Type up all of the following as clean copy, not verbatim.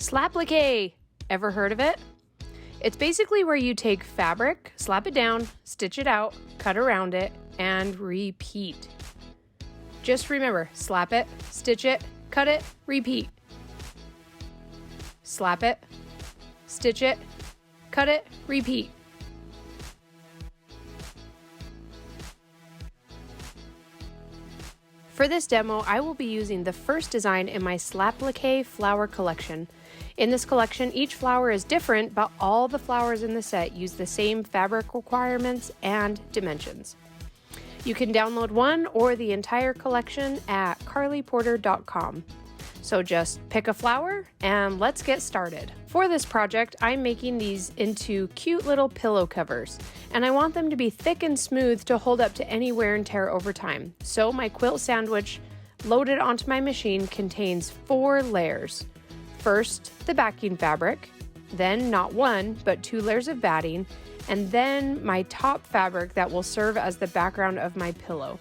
Slapplique! Ever heard of it? It's basically where you take fabric, slap it down, stitch it out, cut around it, and repeat. Just remember, slap it, stitch it, cut it, repeat. Slap it, stitch it, cut it, repeat. For this demo, I will be using the first design in my Slapplique flower collection. In this collection, each flower is different, but all the flowers in the set use the same fabric requirements and dimensions. You can download one or the entire collection at carlyporter.com. So just pick a flower and let's get started. For this project, I'm making these into cute little pillow covers, and I want them to be thick and smooth to hold up to any wear and tear over time. So my quilt sandwich loaded onto my machine contains 4 layers. First, the backing fabric, then not 1, but 2 layers of batting, and then my top fabric that will serve as the background of my pillow.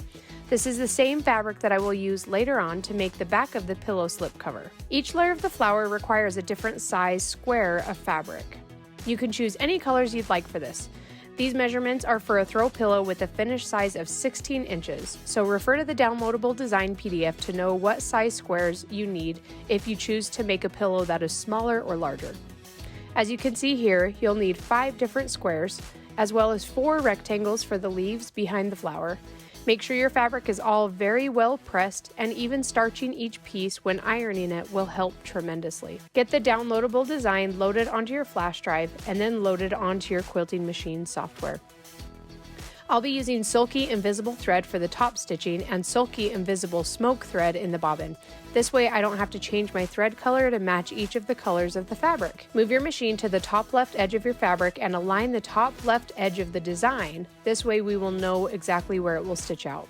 This is the same fabric that I will use later on to make the back of the pillow slip cover. Each layer of the flower requires a different size square of fabric. You can choose any colors you'd like for this. These measurements are for a throw pillow with a finished size of 16 inches, so refer to the downloadable design PDF to know what size squares you need if you choose to make a pillow that is smaller or larger. As you can see here, you'll need 5 different squares, as well as 4 rectangles for the leaves behind the flower. Make sure your fabric is all very well pressed, and even starching each piece when ironing it will help tremendously. Get the downloadable design loaded onto your flash drive and then loaded onto your quilting machine software. I'll be using Sulky Invisible thread for the top stitching and Sulky Invisible smoke thread in the bobbin. This way I don't have to change my thread color to match each of the colors of the fabric. Move your machine to the top left edge of your fabric and align the top left edge of the design. This way we will know exactly where it will stitch out.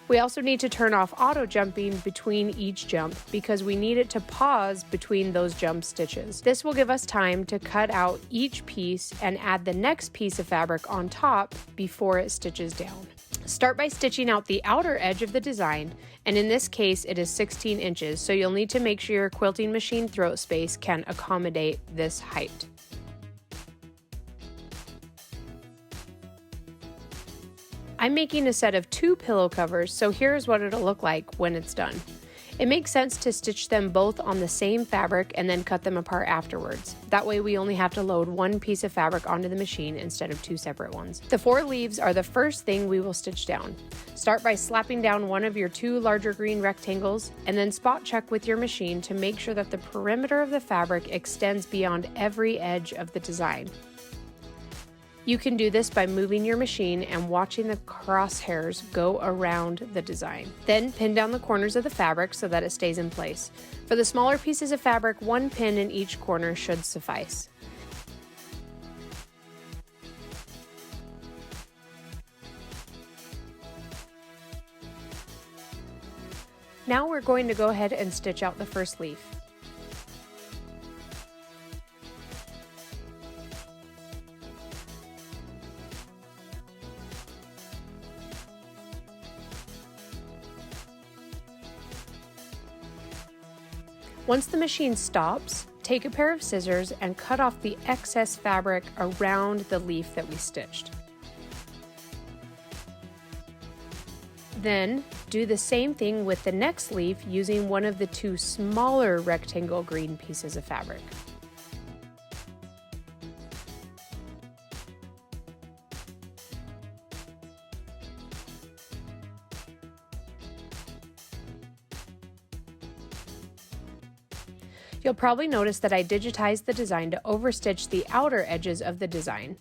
We also need to turn off auto jumping between each jump because we need it to pause between those jump stitches. This will give us time to cut out each piece and add the next piece of fabric on top before it stitches down. Start by stitching out the outer edge of the design, and in this case it is 16 inches, so you'll need to make sure your quilting machine throat space can accommodate this height. I'm making a set of 2 pillow covers, so here's what it'll look like when it's done. It makes sense to stitch them both on the same fabric and then cut them apart afterwards. That way we only have to load 1 piece of fabric onto the machine instead of 2 separate ones. The 4 leaves are the first thing we will stitch down. Start by slapping down one of your 2 larger green rectangles and then spot check with your machine to make sure that the perimeter of the fabric extends beyond every edge of the design. You can do this by moving your machine and watching the crosshairs go around the design. Then pin down the corners of the fabric so that it stays in place. For the smaller pieces of fabric, 1 pin in each corner should suffice. Now we're going to go ahead and stitch out the first leaf. Once the machine stops, take a pair of scissors and cut off the excess fabric around the leaf that we stitched. Then do the same thing with the next leaf using one of the 2 smaller rectangle green pieces of fabric. You'll probably notice that I digitized the design to overstitch the outer edges of the design.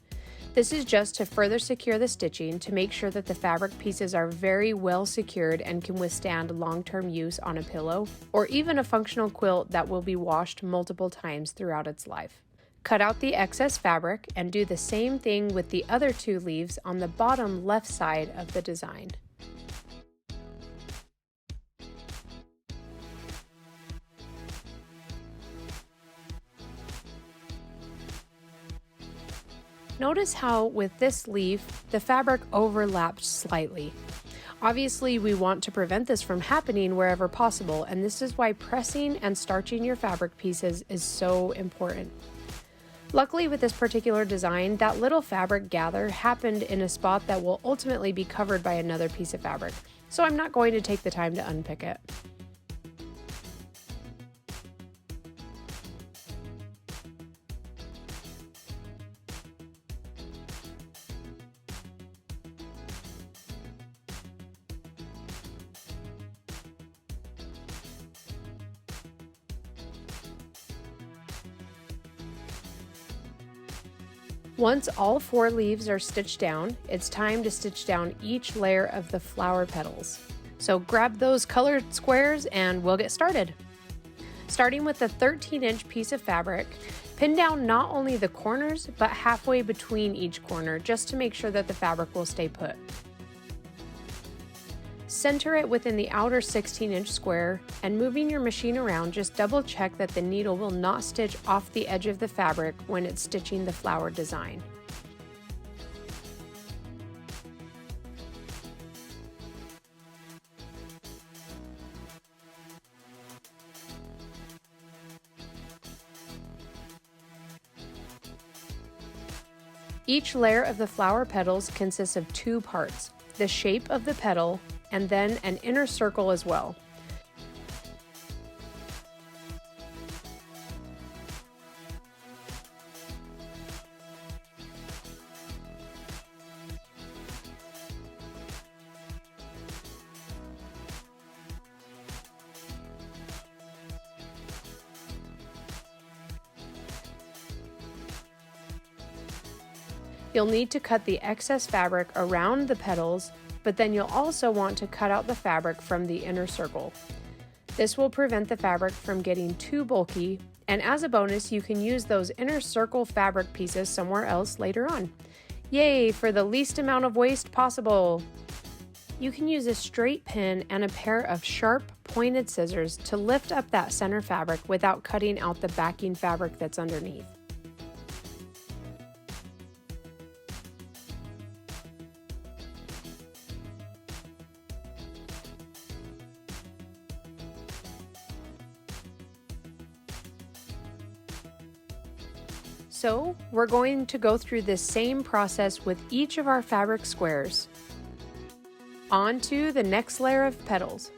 This is just to further secure the stitching to make sure that the fabric pieces are very well secured and can withstand long-term use on a pillow or even a functional quilt that will be washed multiple times throughout its life. Cut out the excess fabric and do the same thing with the other 2 leaves on the bottom left side of the design. Notice how with this leaf, the fabric overlapped slightly. Obviously, we want to prevent this from happening wherever possible, and this is why pressing and starching your fabric pieces is so important. Luckily with this particular design, that little fabric gather happened in a spot that will ultimately be covered by another piece of fabric, so I'm not going to take the time to unpick it. Once all 4 leaves are stitched down, it's time to stitch down each layer of the flower petals. So grab those colored squares and we'll get started. Starting with the 13-inch piece of fabric, pin down not only the corners, but halfway between each corner just to make sure that the fabric will stay put. Center it within the outer 16-inch square, and moving your machine around, just double check that the needle will not stitch off the edge of the fabric when it's stitching the flower design. Each layer of the flower petals consists of 2 parts, the shape of the petal and then an inner circle as well. You'll need to cut the excess fabric around the petals, but then you'll also want to cut out the fabric from the inner circle. This will prevent the fabric from getting too bulky, and as a bonus, you can use those inner circle fabric pieces somewhere else later on. Yay, for the least amount of waste possible! You can use a straight pin and a pair of sharp, pointed scissors to lift up that center fabric without cutting out the backing fabric that's underneath. So we're going to go through this same process with each of our fabric squares. On to the next layer of petals.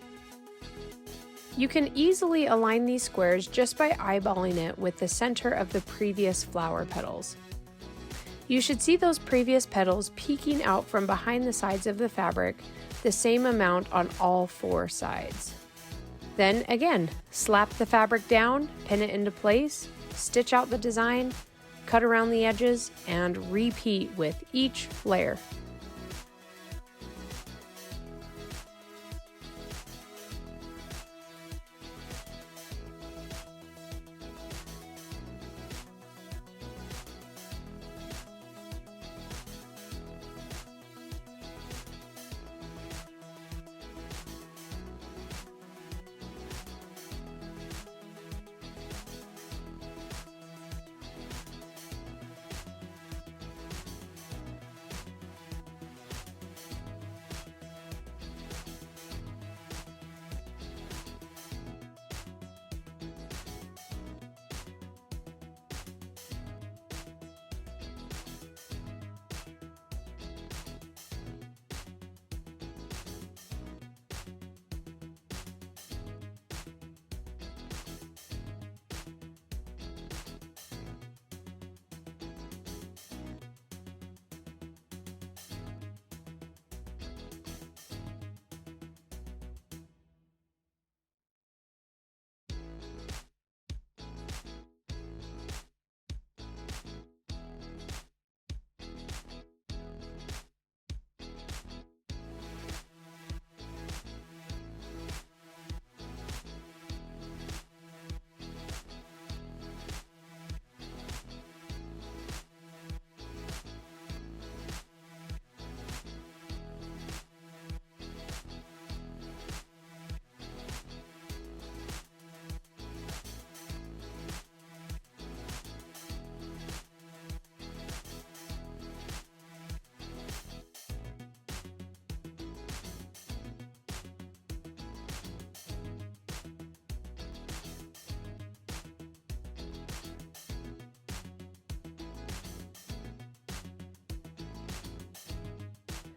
You can easily align these squares just by eyeballing it with the center of the previous flower petals. You should see those previous petals peeking out from behind the sides of the fabric, the same amount on all 4 sides. Then again, slap the fabric down, pin it into place, stitch out the design, cut around the edges, and repeat with each layer.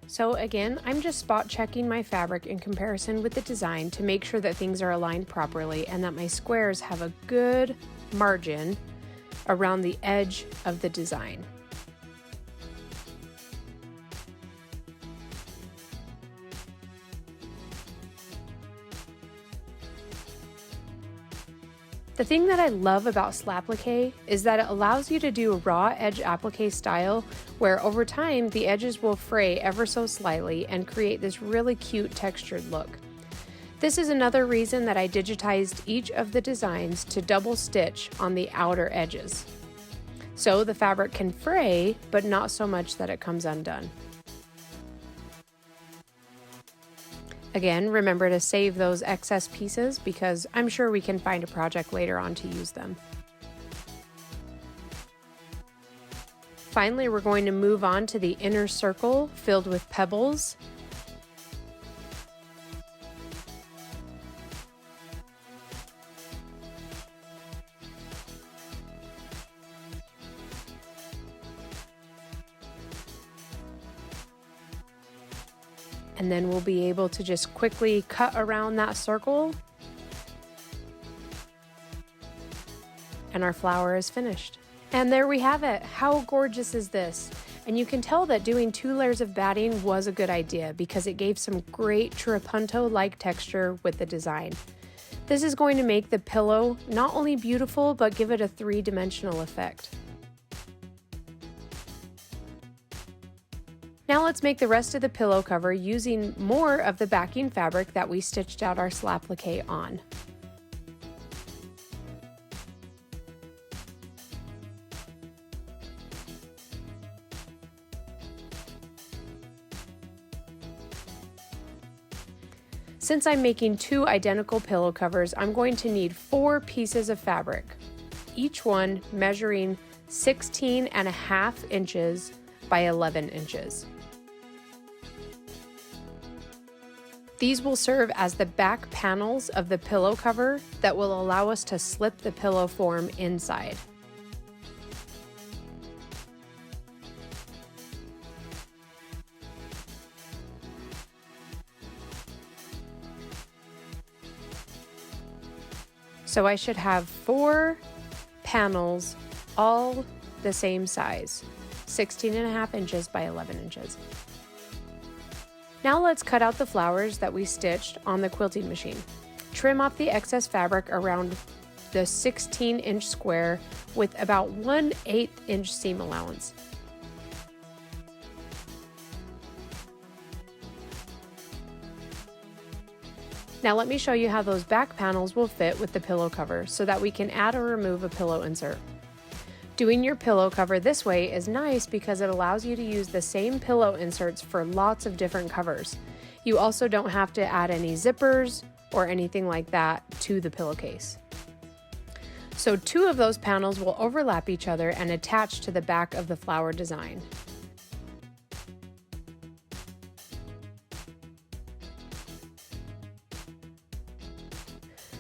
So again, I'm just spot checking my fabric in comparison with the design to make sure that things are aligned properly and that my squares have a good margin around the edge of the design. The thing that I love about Slapplique is that it allows you to do a raw edge applique style where over time the edges will fray ever so slightly and create this really cute textured look. This is another reason that I digitized each of the designs to double stitch on the outer edges. So the fabric can fray, but not so much that it comes undone. Again, remember to save those excess pieces because I'm sure we can find a project later on to use them. Finally, we're going to move on to the inner circle filled with pebbles. And then we'll be able to just quickly cut around that circle. And our flower is finished. And there we have it. How gorgeous is this? And you can tell that doing 2 layers of batting was a good idea because it gave some great trapunto-like texture with the design. This is going to make the pillow not only beautiful, but give it a 3-dimensional effect. Now let's make the rest of the pillow cover using more of the backing fabric that we stitched out our slapplique on. Since I'm making 2 identical pillow covers, I'm going to need 4 pieces of fabric, each one measuring 16.5 inches by 11 inches. These will serve as the back panels of the pillow cover that will allow us to slip the pillow form inside. So I should have 4 panels, all the same size, 16.5 inches by 11 inches. Now let's cut out the flowers that we stitched on the quilting machine. Trim off the excess fabric around the 16-inch square with about 1/8 inch seam allowance. Now let me show you how those back panels will fit with the pillow cover so that we can add or remove a pillow insert. Doing your pillow cover this way is nice because it allows you to use the same pillow inserts for lots of different covers. You also don't have to add any zippers or anything like that to the pillowcase. So 2 of those panels will overlap each other and attach to the back of the flower design.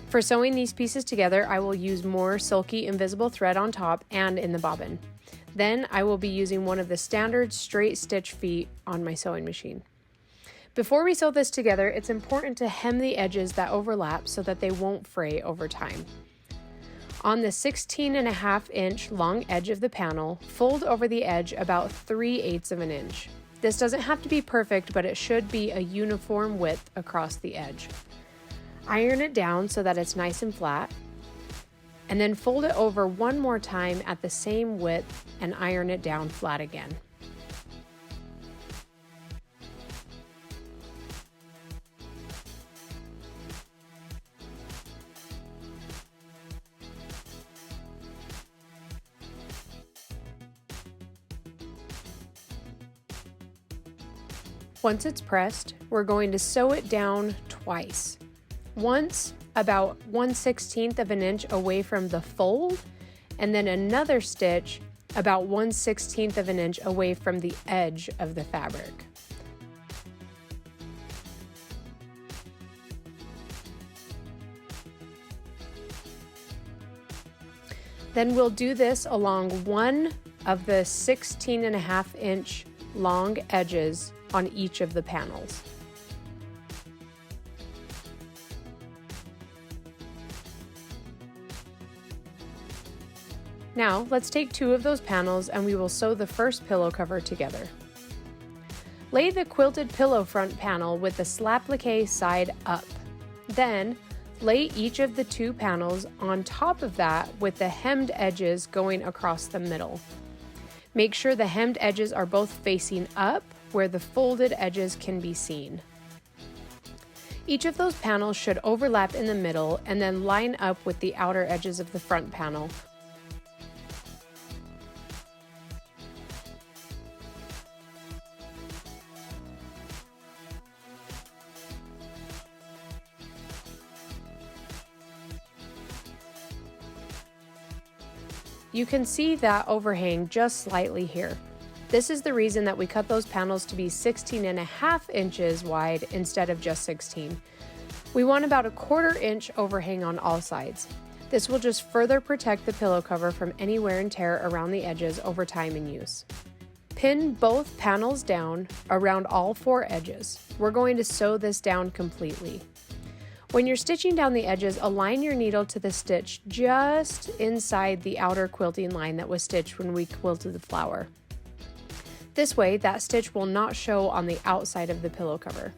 For sewing these pieces together, I will use more silky invisible thread on top and in the bobbin. Then I will be using one of the standard straight stitch feet on my sewing machine. Before we sew this together, it's important to hem the edges that overlap so that they won't fray over time. On the 16.5 inch long edge of the panel, fold over the edge about 3/8 of an inch. This doesn't have to be perfect, but it should be a uniform width across the edge. Iron it down so that it's nice and flat, and then fold it over one more time at the same width and iron it down flat again. Once it's pressed, we're going to sew it down twice. Once about 1/16 of an inch away from the fold, and then another stitch about 1/16 of an inch away from the edge of the fabric. Then we'll do this along one of the 16.5 inch long edges on each of the panels. Now, let's take 2 of those panels and we will sew the first pillow cover together. Lay the quilted pillow front panel with the slapplique side up. Then, lay each of the 2 panels on top of that with the hemmed edges going across the middle. Make sure the hemmed edges are both facing up where the folded edges can be seen. Each of those panels should overlap in the middle and then line up with the outer edges of the front panel. You can see that overhang just slightly here. This is the reason that we cut those panels to be 16.5 inches wide instead of just 16. We want about a 1/4 inch overhang on all sides. This will just further protect the pillow cover from any wear and tear around the edges over time in use. Pin both panels down around all 4 edges. We're going to sew this down completely. When you're stitching down the edges, align your needle to the stitch just inside the outer quilting line that was stitched when we quilted the flower. This way, that stitch will not show on the outside of the pillow cover.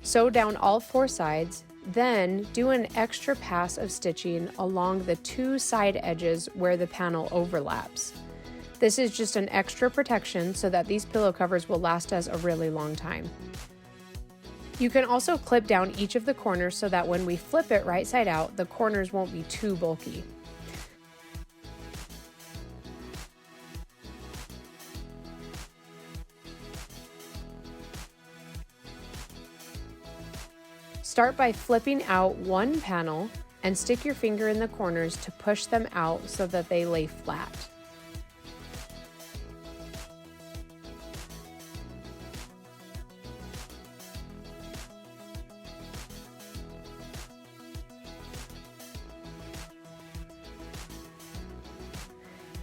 Sew down all 4 sides, then do an extra pass of stitching along the 2 side edges where the panel overlaps. This is just an extra protection so that these pillow covers will last us a really long time. You can also clip down each of the corners so that when we flip it right side out, the corners won't be too bulky. Start by flipping out one panel and stick your finger in the corners to push them out so that they lay flat.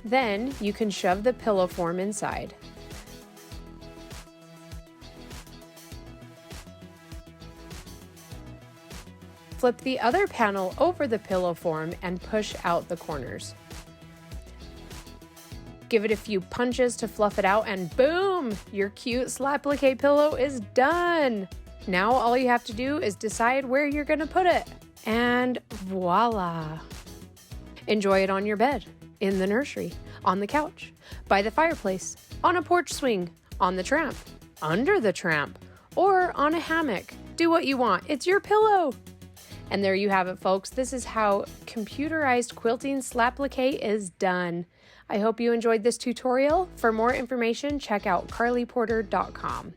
Then you can shove the pillow form inside. Flip the other panel over the pillow form and push out the corners. Give it a few punches to fluff it out and boom! Your cute slapplique pillow is done! Now all you have to do is decide where you're gonna put it. And voila! Enjoy it on your bed, in the nursery, on the couch, by the fireplace, on a porch swing, on the tramp, under the tramp, or on a hammock. Do what you want, it's your pillow! And there you have it, folks. This is how computerized quilting slapplique is done. I hope you enjoyed this tutorial. For more information, check out carlyporter.com.